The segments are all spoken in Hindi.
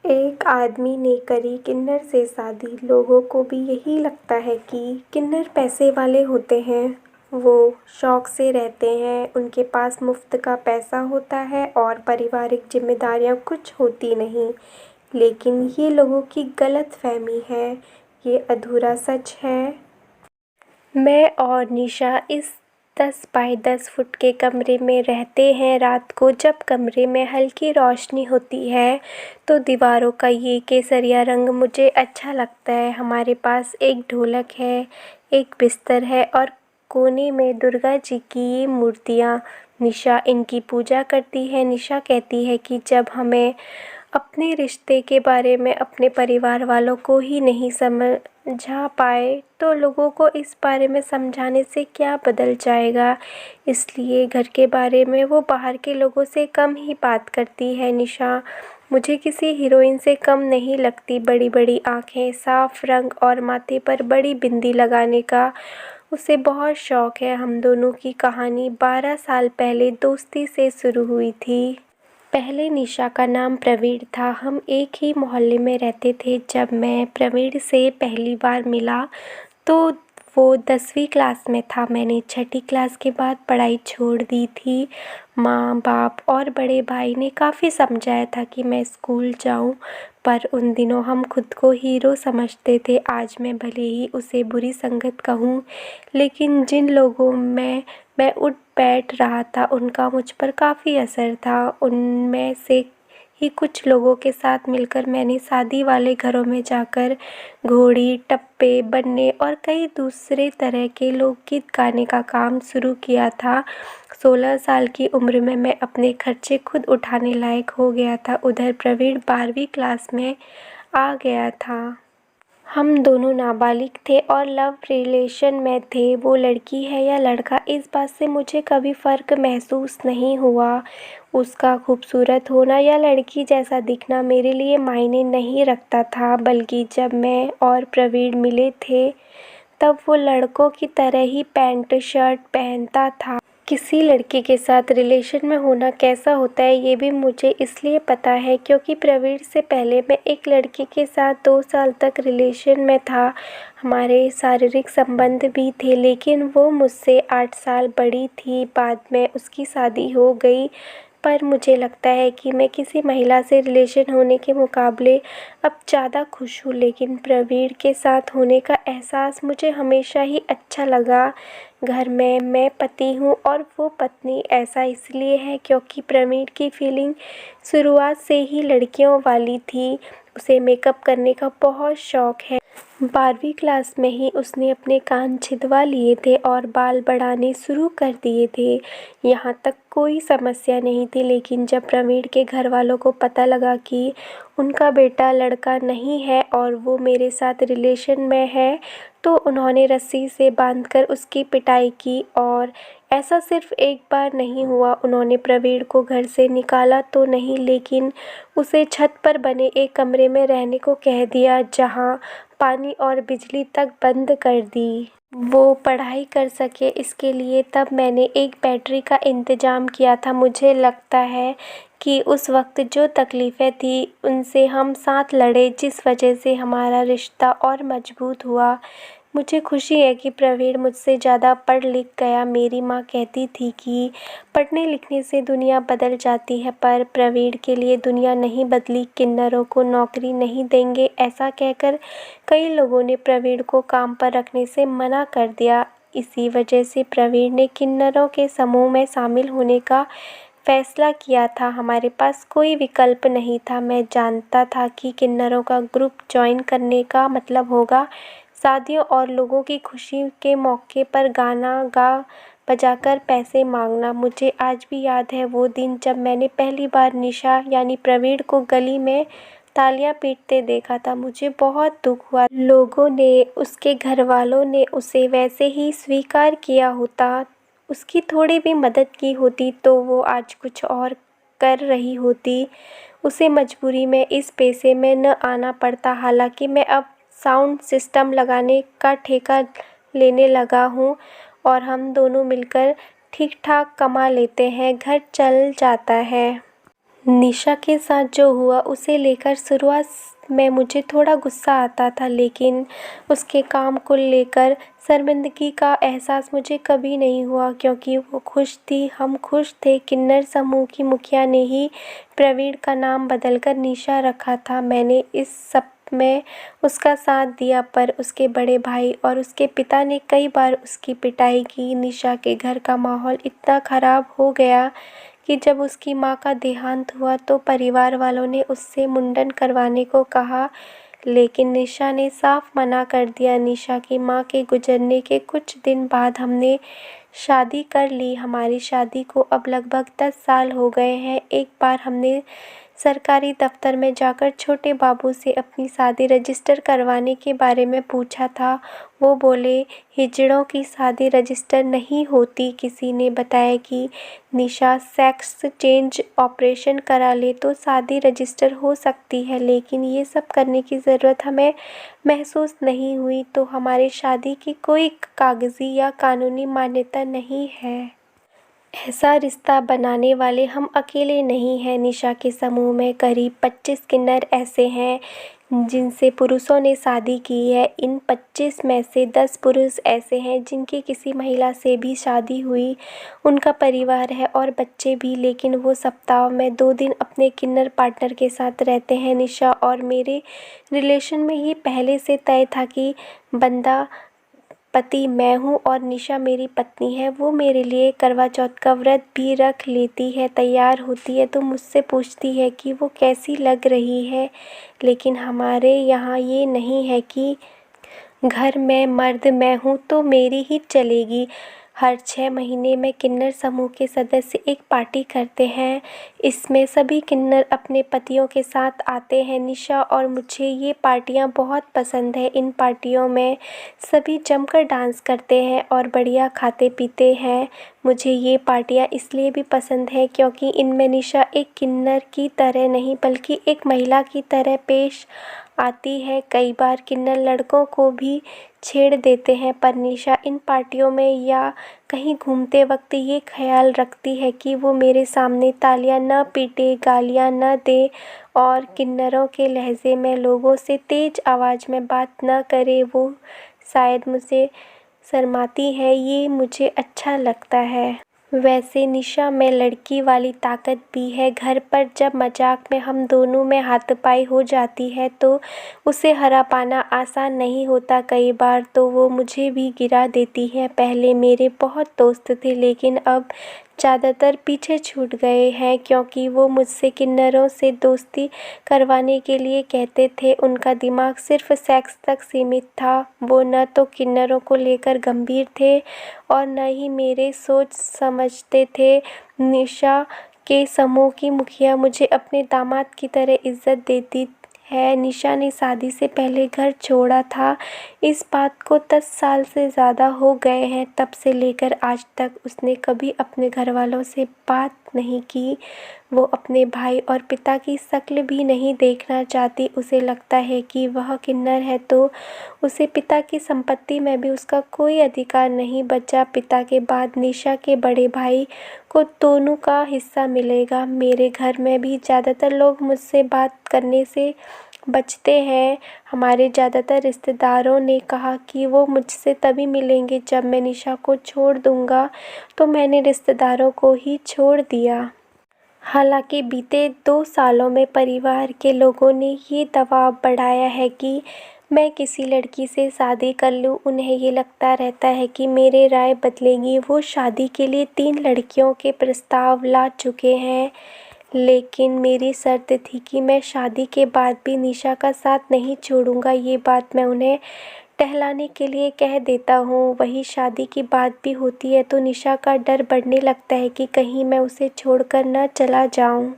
एक आदमी ने करी किन्नर से शादी। लोगों को भी यही लगता है कि किन्नर पैसे वाले होते हैं। वो शौक से रहते हैं, उनके पास मुफ्त का पैसा होता है और पारिवारिक जिम्मेदारियां कुछ होती नहीं। लेकिन ये लोगों की गलतफहमी है, ये अधूरा सच है। मैं और निशा इस 10 बाय 10 फुट के कमरे में रहते हैं। रात को जब कमरे में हल्की रोशनी होती है तो दीवारों का ये केसरिया रंग मुझे अच्छा लगता है। हमारे पास एक ढोलक है, एक बिस्तर है और कोने में दुर्गा जी की ये मूर्तियाँ। निशा इनकी पूजा करती है। निशा कहती है कि जब हमें अपने रिश्ते के बारे में अपने परिवार वालों को ही नहीं समझा पाए तो लोगों को इस बारे में समझाने से क्या बदल जाएगा। इसलिए घर के बारे में वो बाहर के लोगों से कम ही बात करती है। निशा मुझे किसी हीरोइन से कम नहीं लगती। बड़ी बड़ी आंखें, साफ रंग और माथे पर बड़ी बिंदी लगाने का उसे बहुत शौक है। हम दोनों की कहानी 12 साल पहले दोस्ती से शुरू हुई थी। पहले निशा का नाम प्रवीण था। हम एक ही मोहल्ले में रहते थे। जब मैं प्रवीण से पहली बार मिला तो वो 10वीं क्लास में था। मैंने 6ठी क्लास के बाद पढ़ाई छोड़ दी थी। माँ बाप और बड़े भाई ने काफ़ी समझाया था कि मैं स्कूल जाऊँ, पर उन दिनों हम खुद को हीरो समझते थे। आज मैं भले ही उसे बुरी संगत कहूँ, लेकिन जिन लोगों में मैं उठ बैठ रहा था उनका मुझ पर काफ़ी असर था। उनमें से ही कुछ लोगों के साथ मिलकर मैंने शादी वाले घरों में जाकर घोड़ी, टप्पे बनने और कई दूसरे तरह के लोकगीत गाने का काम शुरू किया था। 16 साल की उम्र में मैं अपने खर्चे खुद उठाने लायक हो गया था। उधर प्रवीण 12वीं क्लास में आ गया था। हम दोनों नाबालिग थे और लव रिलेशन में थे। वो लड़की है या लड़का, इस बात से मुझे कभी फ़र्क महसूस नहीं हुआ। उसका खूबसूरत होना या लड़की जैसा दिखना मेरे लिए मायने नहीं रखता था। बल्कि जब मैं और प्रवीण मिले थे तब वो लड़कों की तरह ही पैंट शर्ट पहनता था। किसी लड़की के साथ रिलेशन में होना कैसा होता है ये भी मुझे इसलिए पता है क्योंकि प्रवीण से पहले मैं एक लड़की के साथ 2 साल तक रिलेशन में था। हमारे शारीरिक संबंध भी थे, लेकिन वो मुझसे 8 साल बड़ी थी। बाद में उसकी शादी हो गई। पर मुझे लगता है कि मैं किसी महिला से रिलेशन होने के मुकाबले अब ज़्यादा खुश हूँ। लेकिन प्रवीण के साथ होने का एहसास मुझे हमेशा ही अच्छा लगा। घर में मैं पति हूँ और वो पत्नी। ऐसा इसलिए है क्योंकि प्रवीण की फीलिंग शुरुआत से ही लड़कियों वाली थी। उसे मेकअप करने का बहुत शौक है। 12वीं क्लास में ही उसने अपने कान छिदवा लिए थे और बाल बढ़ाने शुरू कर दिए थे। यहाँ तक कोई समस्या नहीं थी, लेकिन जब प्रवीण के घर वालों को पता लगा कि उनका बेटा लड़का नहीं है और वो मेरे साथ रिलेशन में है तो उन्होंने रस्सी से बांधकर उसकी पिटाई की। और ऐसा सिर्फ एक बार नहीं हुआ। उन्होंने प्रवीण को घर से निकाला तो नहीं, लेकिन उसे छत पर बने एक कमरे में रहने को कह दिया जहाँ पानी और बिजली तक बंद कर दी। वो पढ़ाई कर सके इसके लिए तब मैंने एक बैटरी का इंतज़ाम किया था। मुझे लगता है कि उस वक्त जो तकलीफ़ें थी उनसे हम साथ लड़े, जिस वजह से हमारा रिश्ता और मजबूत हुआ। मुझे खुशी है कि प्रवीण मुझसे ज़्यादा पढ़ लिख गया। मेरी माँ कहती थी कि पढ़ने लिखने से दुनिया बदल जाती है, पर प्रवीण के लिए दुनिया नहीं बदली। किन्नरों को नौकरी नहीं देंगे ऐसा कहकर कई लोगों ने प्रवीण को काम पर रखने से मना कर दिया। इसी वजह से प्रवीण ने किन्नरों के समूह में शामिल होने का फैसला किया था। हमारे पास कोई विकल्प नहीं था। मैं जानता था कि किन्नरों का ग्रुप ज्वाइन करने का मतलब होगा शादियों और लोगों की खुशी के मौके पर गाना गा बजाकर पैसे मांगना। मुझे आज भी याद है वो दिन जब मैंने पहली बार निशा यानी प्रवीण को गली में तालियां पीटते देखा था। मुझे बहुत दुख हुआ। लोगों ने, उसके घर वालों ने उसे वैसे ही स्वीकार किया होता, उसकी थोड़ी भी मदद की होती तो वो आज कुछ और कर रही होती। उसे मजबूरी में इस पेशे में न आना पड़ता। हालांकि मैं अब साउंड सिस्टम लगाने का ठेका लेने लगा हूँ और हम दोनों मिलकर ठीक ठाक कमा लेते हैं, घर चल जाता है। निशा के साथ जो हुआ उसे लेकर शुरुआत में मुझे थोड़ा गुस्सा आता था, लेकिन उसके काम को लेकर शर्मिंदगी का एहसास मुझे कभी नहीं हुआ, क्योंकि वो खुश थी, हम खुश थे। किन्नर समूह की मुखिया ने ही प्रवीण का नाम बदलकर निशा रखा था। मैंने इस सब में उसका साथ दिया, पर उसके बड़े भाई और उसके पिता ने कई बार उसकी पिटाई की। निशा के घर का माहौल इतना खराब हो गया कि जब उसकी माँ का देहांत हुआ तो परिवार वालों ने उससे मुंडन करवाने को कहा, लेकिन निशा ने साफ मना कर दिया। निशा की माँ के गुजरने के कुछ दिन बाद हमने शादी कर ली। हमारी शादी को अब लगभग 10 साल हो गए हैं। एक बार हमने सरकारी दफ्तर में जाकर छोटे बाबू से अपनी शादी रजिस्टर करवाने के बारे में पूछा था। वो बोले, हिजड़ों की शादी रजिस्टर नहीं होती। किसी ने बताया कि निशा सेक्स चेंज ऑपरेशन करा ले तो शादी रजिस्टर हो सकती है, लेकिन ये सब करने की ज़रूरत हमें महसूस नहीं हुई, तो हमारी शादी की कोई कागज़ी या कानूनी मान्यता नहीं है। ऐसा रिश्ता बनाने वाले हम अकेले नहीं हैं। निशा के समूह में करीब 25 किन्नर ऐसे हैं जिनसे पुरुषों ने शादी की है। इन 25 में से 10 पुरुष ऐसे हैं जिनकी किसी महिला से भी शादी हुई, उनका परिवार है और बच्चे भी, लेकिन वो सप्ताह में 2 दिन अपने किन्नर पार्टनर के साथ रहते हैं। निशा और मेरे रिलेशन में ये पहले से तय था कि बंदा पति मैं हूँ और निशा मेरी पत्नी है। वो मेरे लिए करवा चौथ का व्रत भी रख लेती है। तैयार होती है तो मुझसे पूछती है कि वो कैसी लग रही है, लेकिन हमारे यहाँ ये नहीं है कि घर में मर्द मैं हूँ तो मेरी ही चलेगी। हर 6 महीने में किन्नर समूह के सदस्य एक पार्टी करते हैं। इसमें सभी किन्नर अपने पतियों के साथ आते हैं। निशा और मुझे ये पार्टियाँ बहुत पसंद है। इन पार्टियों में सभी जमकर डांस करते हैं और बढ़िया खाते पीते हैं। मुझे ये पार्टियाँ इसलिए भी पसंद है क्योंकि इनमें निशा एक किन्नर की तरह नहीं बल्कि एक महिला की तरह पेश आती है। कई बार किन्नर लड़कों को भी छेड़ देते हैं, पर निशा इन पार्टियों में या कहीं घूमते वक्त ये ख्याल रखती है कि वो मेरे सामने तालियां न पीटे, गालियां न दे और किन्नरों के लहजे में लोगों से तेज आवाज़ में बात न करे। वो शायद मुझसे शर्माती है, ये मुझे अच्छा लगता है। वैसे निशा में लड़की वाली ताकत भी है। घर पर जब मजाक में हम दोनों में हाथापाई हो जाती है तो उसे हरा पाना आसान नहीं होता। कई बार तो वो मुझे भी गिरा देती है। पहले मेरे बहुत दोस्त थे, लेकिन अब ज़्यादातर पीछे छूट गए हैं क्योंकि वो मुझसे किन्नरों से दोस्ती करवाने के लिए कहते थे। उनका दिमाग सिर्फ सेक्स तक सीमित था। वो न तो किन्नरों को लेकर गंभीर थे और न ही मेरे सोच समझते थे। निशा के समूह की मुखिया मुझे अपने दामाद की तरह इज्जत देती है। निशा ने शादी से पहले घर छोड़ा था। इस बात को 10 साल से ज़्यादा हो गए हैं। तब से लेकर आज तक उसने कभी अपने घर वालों से बात नहीं की। वो अपने भाई और पिता की शक्ल भी नहीं देखना चाहती। उसे लगता है कि वह किन्नर है तो उसे पिता की संपत्ति में भी उसका कोई अधिकार नहीं बचा। पिता के बाद निशा के बड़े भाई को दोनों का हिस्सा मिलेगा। मेरे घर में भी ज़्यादातर लोग मुझसे बात करने से बचते हैं। हमारे ज़्यादातर रिश्तेदारों ने कहा कि वो मुझसे तभी मिलेंगे जब मैं निशा को छोड़ दूंगा, तो मैंने रिश्तेदारों को ही छोड़ दिया। हालांकि बीते 2 सालों में परिवार के लोगों ने ये दबाव बढ़ाया है कि मैं किसी लड़की से शादी कर लूँ। उन्हें ये लगता रहता है कि मेरी राय बदलेगी। वो शादी के लिए 3 लड़कियों के प्रस्ताव ला चुके हैं, लेकिन मेरी शर्त थी कि मैं शादी के बाद भी निशा का साथ नहीं छोड़ूंगा। ये बात मैं उन्हें टहलाने के लिए कह देता हूँ। वही शादी की बात भी होती है तो निशा का डर बढ़ने लगता है कि कहीं मैं उसे छोड़कर न चला जाऊँ।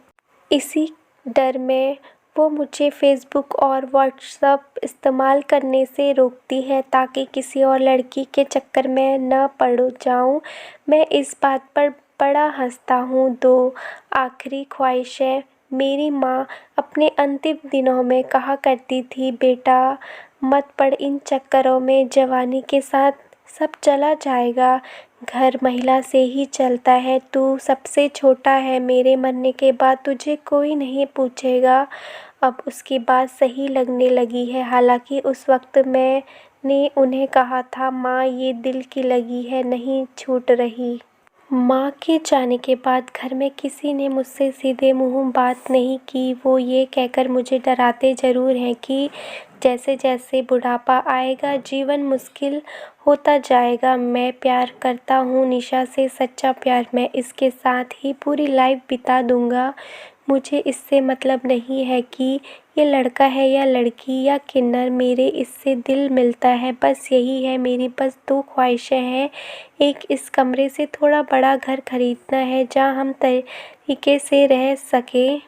इसी डर में वो मुझे फेसबुक और व्हाट्सएप इस्तेमाल करने से रोकती है ताकि किसी और लड़की के चक्कर में न पड़ जाऊँ। मैं इस बात पर बड़ा हंसता हूँ। 2 आखिरी ख्वाहिशें। मेरी माँ अपने अंतिम दिनों में कहा करती थी, बेटा मत पड़ इन चक्करों में, जवानी के साथ सब चला जाएगा। घर महिला से ही चलता है। तू सबसे छोटा है, मेरे मरने के बाद तुझे कोई नहीं पूछेगा। अब उसकी बात सही लगने लगी है। हालांकि उस वक्त मैंने उन्हें कहा था, माँ ये दिल की लगी है, नहीं छूट रही। माँ के जाने के बाद घर में किसी ने मुझसे सीधे मुँह बात नहीं की। वो ये कहकर मुझे डराते ज़रूर हैं कि जैसे जैसे बुढ़ापा आएगा जीवन मुश्किल होता जाएगा। मैं प्यार करता हूँ निशा से, सच्चा प्यार। मैं इसके साथ ही पूरी लाइफ बिता दूँगा। मुझे इससे मतलब नहीं है कि ये लड़का है या लड़की या किन्नर, मेरे इससे दिल मिलता है। बस यही है मेरी, बस दो ख्वाहिशें हैं। एक, इस कमरे से थोड़ा बड़ा घर खरीदना है जहाँ हम तरीके से रह सकें,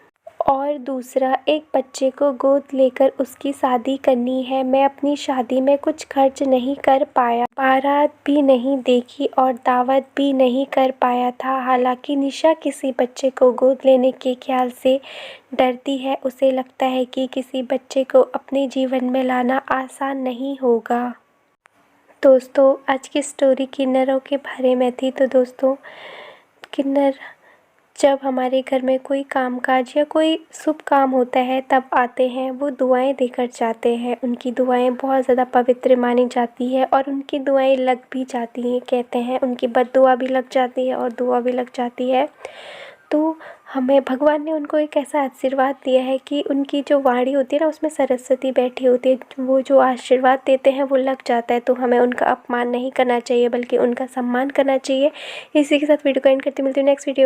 और दूसरा, एक बच्चे को गोद लेकर उसकी शादी करनी है। मैं अपनी शादी में कुछ खर्च नहीं कर पाया, बारात भी नहीं देखी और दावत भी नहीं कर पाया था। हालांकि निशा किसी बच्चे को गोद लेने के ख्याल से डरती है। उसे लगता है कि किसी बच्चे को अपने जीवन में लाना आसान नहीं होगा। दोस्तों, आज की स्टोरी किन्नरों के बारे में थी। तो दोस्तों, किन्नर जब हमारे घर में कोई कामकाज या कोई शुभ काम होता है तब आते हैं। वो दुआएं देकर जाते हैं। उनकी दुआएं बहुत ज़्यादा पवित्र मानी जाती है और उनकी दुआएं लग भी जाती हैं। कहते हैं उनकी बद्दुआ भी लग जाती है और दुआ भी लग जाती है। तो हमें भगवान ने उनको एक ऐसा आशीर्वाद दिया है कि उनकी जो वाणी होती है ना, उसमें सरस्वती बैठी होती है। वो जो आशीर्वाद देते हैं वो लग जाता है। तो हमें उनका अपमान नहीं करना चाहिए बल्कि उनका सम्मान करना चाहिए। इसी के साथ वीडियो को एंड करते, मिलती हूँ नेक्स्ट वीडियो।